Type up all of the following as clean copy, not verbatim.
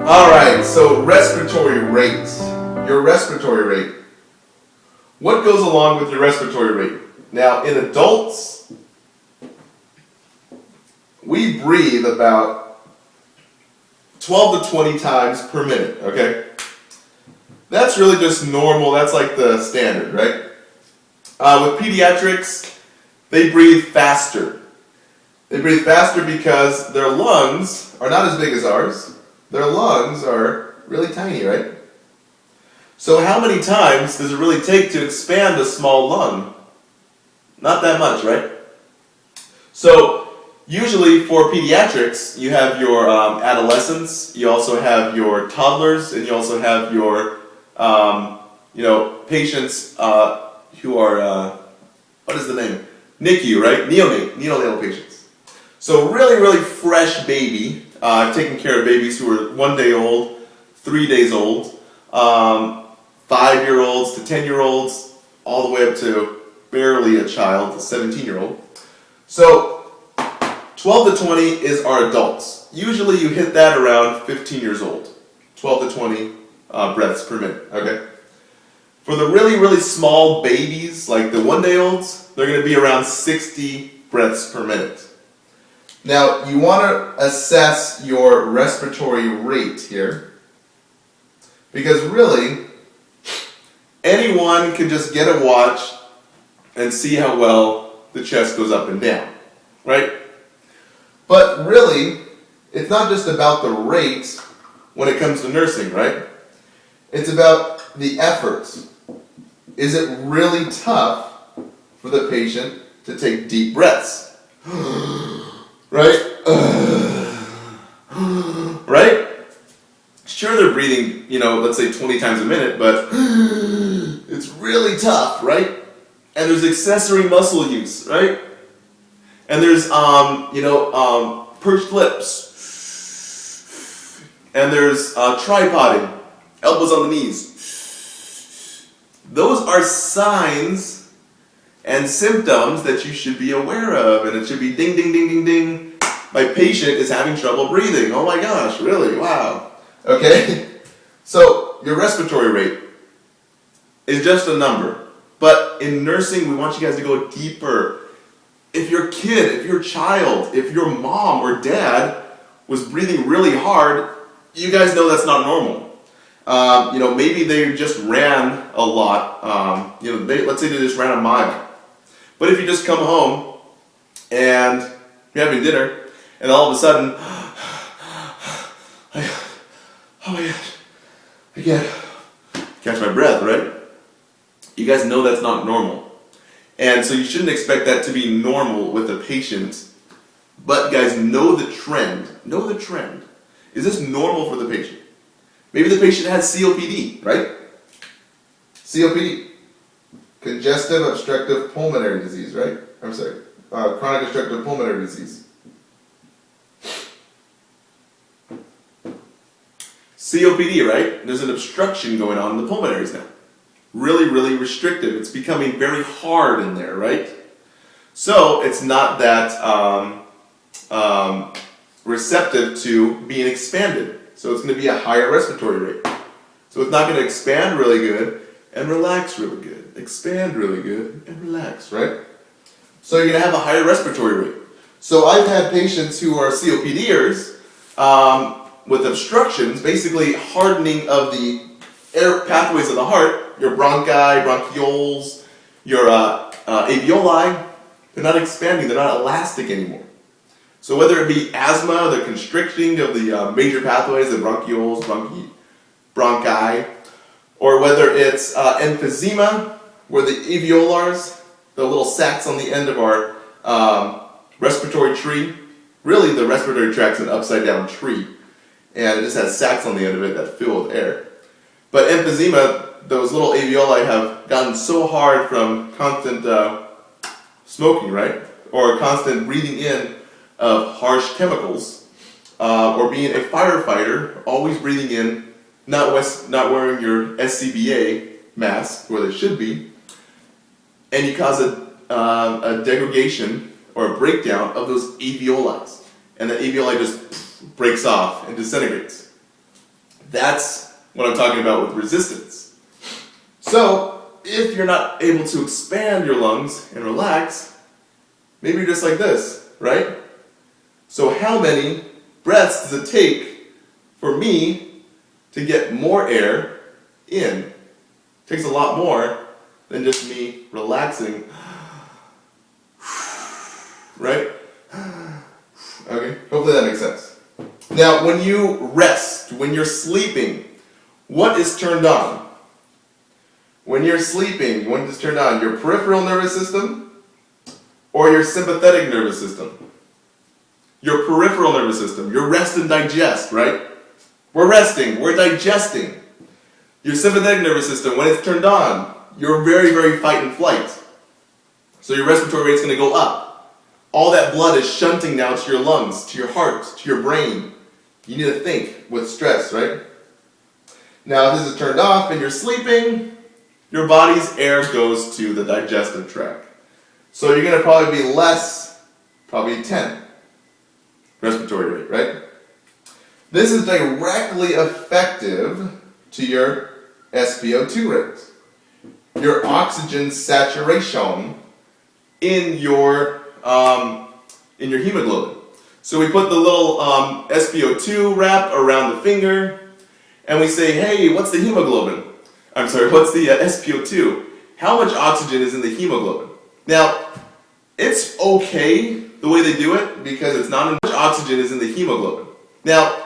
Alright, so respiratory rate. Your respiratory rate. What goes along with your respiratory rate? Now, in adults, we breathe about 12 to 20 times per minute, okay? That's really just normal, that's like the standard, right? With pediatrics, they breathe faster. They breathe faster because their lungs are not as big as ours. Their lungs are really tiny, right? So how many times does it really take to expand a small lung? Not that much, right? So usually for pediatrics, you have your adolescents, you also have your toddlers, and you also have your patients who are, what is the name? NICU, right? Neonatal patients. So really fresh baby. I've taken care of babies who are 1 day old, 3 days old, 5-year-olds to 10-year-olds, all the way up to barely a child, a 17-year-old. So 12 to 20 is our adults. Usually you hit that around 15 years old, 12 to 20 breaths per minute, okay? For the really small babies, like the 1 day olds, they're going to be around 60 breaths per minute. Now, you want to assess your respiratory rate here, because really, anyone can just get a watch and see how well the chest goes up and down, right? But really, it's not just about the rate when it comes to nursing, right? It's about the effort. Is it really tough for the patient to take deep breaths? Right? Right? Sure, they're breathing, let's say 20 times a minute, but it's really tough, right? And there's accessory muscle use, right? And there's, pursed lips. And there's tripoding, elbows on the knees. Those are signs and symptoms that you should be aware of, and it should be ding, ding, ding, ding, ding. My patient is having trouble breathing. Oh my gosh, really? Wow. Okay? So, your respiratory rate is just a number. But in nursing, we want you guys to go deeper. If your kid, if your child, if your mom or dad was breathing really hard, you guys know that's not normal. Maybe they just ran a lot. Let's say they just ran a mile. But if you just come home and you're having dinner, and all of a sudden, oh my gosh, I can't catch my breath, right? You guys know that's not normal. And so you shouldn't expect that to be normal with a patient. But guys, know the trend. Know the trend. Is this normal for the patient? Maybe the patient has COPD, right? COPD. Congestive obstructive pulmonary disease, right? I'm sorry. Chronic obstructive pulmonary disease. COPD, right? There's an obstruction going on in the pulmonaries now. Really restrictive. It's becoming very hard in there, right? So it's not that receptive to being expanded. So it's going to be a higher respiratory rate. So it's not going to expand really good and relax really good. Expand really good and relax, right? So you're going to have a higher respiratory rate. So I've had patients who are COPDers with obstructions, basically hardening of the air pathways of the heart, your bronchi, bronchioles, your alveoli, they're not expanding, they're not elastic anymore. So whether it be asthma, the constricting of the major pathways, the bronchioles, bronchi, or whether it's emphysema, where the alveolars, the little sacs on the end of our respiratory tree, really the respiratory tract's an upside down tree, and it just has sacs on the end of it that fill with air. But emphysema, those little alveoli have gotten so hard from constant smoking, right? Or constant breathing in of harsh chemicals, or being a firefighter, always breathing in, not wearing your SCBA mask where they should be, and you cause a degradation or a breakdown of those alveoli, and the alveoli just breaks off and disintegrates. That's what I'm talking about with resistance. So, if you're not able to expand your lungs and relax, maybe you're just like this, right? So how many breaths does it take for me to get more air in? It takes a lot more than just me relaxing, right? Okay, hopefully that makes sense. Now, when you rest, when you're sleeping, what is turned on? When you're sleeping, what is turned on? Your peripheral nervous system or your sympathetic nervous system? Your peripheral nervous system. Your rest and digest, right? We're resting, we're digesting. Your sympathetic nervous system, when it's turned on, you're very, very fight and flight. So your respiratory rate's going to go up. All that blood is shunting now to your lungs, to your heart, to your brain. You need to think with stress, right? Now, if this is turned off and you're sleeping, your body's air goes to the digestive tract. So you're going to probably be less, probably 10 respiratory rate, right? This is directly effective to your SpO2 rate, your oxygen saturation in your hemoglobin. So we put the little SpO2 wrap around the finger, and we say, hey, what's the hemoglobin? I'm sorry, what's the SpO2? How much oxygen is in the hemoglobin? Now, it's okay the way they do it because it's not much oxygen is in the hemoglobin. Now,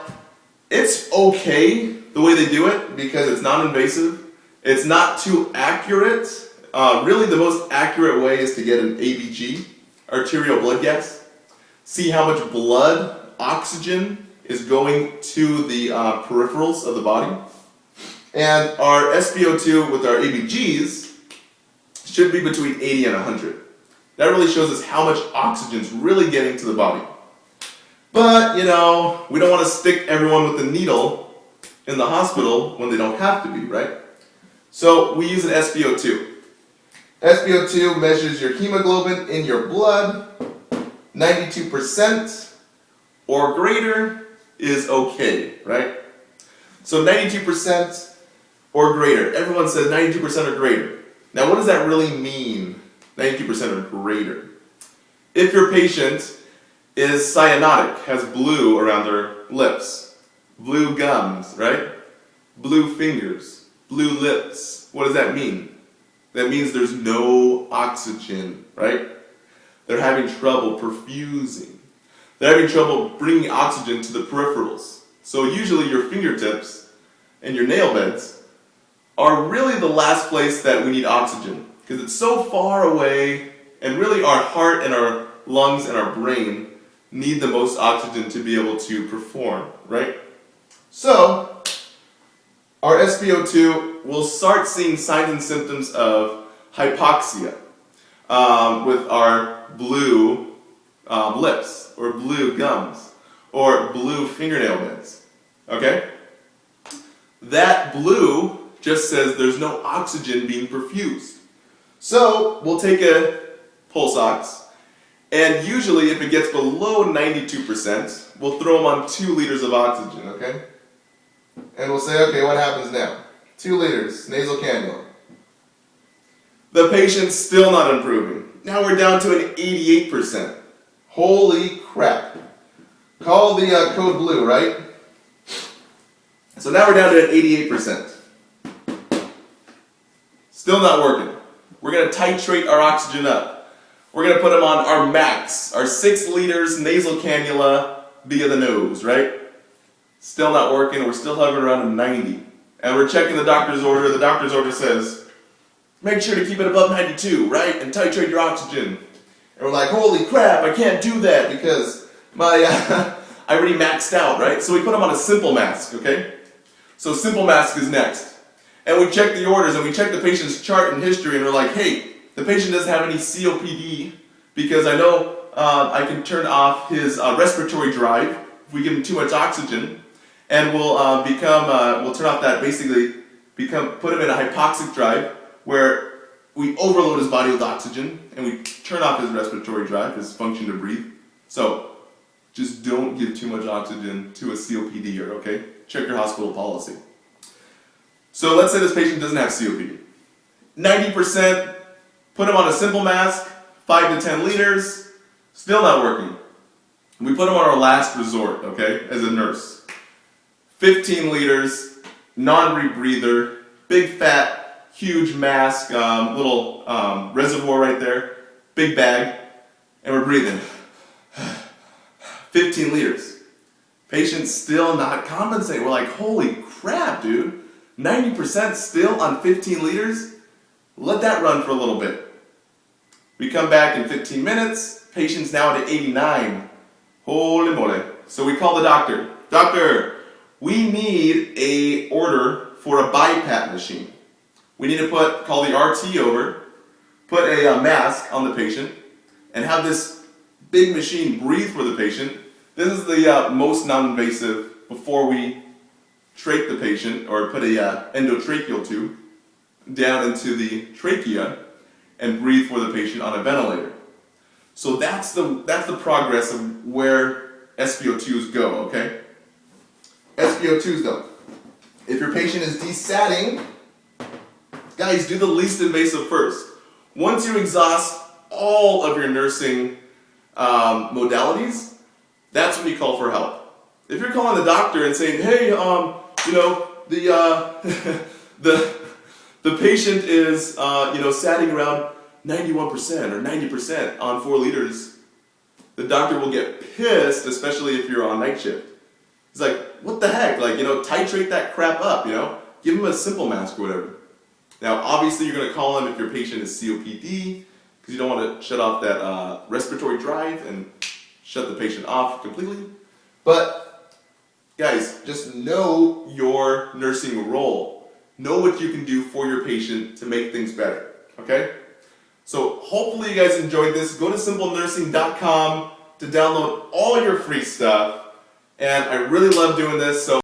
it's okay the way they do it because it's non-invasive. It's not too accurate. Really, the most accurate way is to get an ABG, arterial blood gas. See how much blood, oxygen, is going to the peripherals of the body. And our SpO2 with our ABGs should be between 80 and 100. That really shows us how much oxygen is really getting to the body. But, we don't want to stick everyone with a needle in the hospital when they don't have to be, right? So we use an SpO2. SpO2 measures your hemoglobin in your blood. 92% or greater is okay, right? So 92% or greater. Everyone says 92% or greater. Now what does that really mean, 92% or greater? If your patient is cyanotic, has blue around their lips, blue gums, right? Blue fingers, blue lips. What does that mean? That means there's no oxygen, right? They're having trouble perfusing. They're having trouble bringing oxygen to the peripherals. So usually your fingertips and your nail beds are really the last place that we need oxygen because it's so far away, and really our heart and our lungs and our brain need the most oxygen to be able to perform, right? So our SpO2 will start seeing signs and symptoms of hypoxia with our blue lips or blue gums or blue fingernail beds, okay? That blue just says there's no oxygen being perfused. So we'll take a pulse ox, and usually if it gets below 92%, we'll throw them on 2 liters of oxygen, okay? And we'll say, okay, what happens now? 2 liters, nasal cannula. The patient's still not improving. Now we're down to an 88%. Holy crap. Call the code blue, right? So now we're down to an 88%. Still not working. We're going to titrate our oxygen up. We're going to put them on our max, our 6 liters nasal cannula via the nose, right? Still not working. We're still hovering around a 90. And we're checking the doctor's order. The doctor's order says, make sure to keep it above 92, right? And titrate your oxygen. And we're like, holy crap, I can't do that because I already maxed out, right? So we put them on a simple mask, okay? So simple mask is next. And we check the orders and we check the patient's chart and history, and we're like, hey, the patient doesn't have any COPD because I know I can turn off his respiratory drive if we give him too much oxygen, and we'll turn off that, basically put him in a hypoxic drive where we overload his body with oxygen and we turn off his respiratory drive, his function to breathe. So just don't give too much oxygen to a COPDer, okay? check your hospital policy. So let's say this patient doesn't have COPD. 90%, put him on a simple mask, 5 to 10 liters, still not working. We put him on our last resort, okay, as a nurse. 15 liters, non-rebreather, big fat, huge mask, little reservoir right there, big bag, and we're breathing. 15 liters. Patient's still not compensating. We're like, holy crap, dude. 90% still on 15 liters? Let that run for a little bit. We come back in 15 minutes. Patient's now at 89. Holy moly. So we call the doctor. Doctor, we need a order for a BiPAP machine. We need to call the RT over, put a mask on the patient, and have this big machine breathe for the patient. This is the most non-invasive before we trach the patient or put a endotracheal tube down into the trachea and breathe for the patient on a ventilator. So that's the progress of where SpO2s go, okay? SpO2s though. If your patient is desatting, guys, do the least invasive first. Once you exhaust all of your nursing modalities, that's when you call for help. If you're calling the doctor and saying, hey, the patient is, satting around 91% or 90% on 4 liters, the doctor will get pissed, especially if you're on night shift. He's like, what the heck? Titrate that crap up, Give him a simple mask or whatever. Now, obviously, you're going to call him if your patient is COPD, because you don't want to shut off that respiratory drive and shut the patient off completely. But, guys, just know your nursing role. Know what you can do for your patient to make things better, okay? So hopefully you guys enjoyed this. Go to simplenursing.com to download all your free stuff. And I really love doing this. So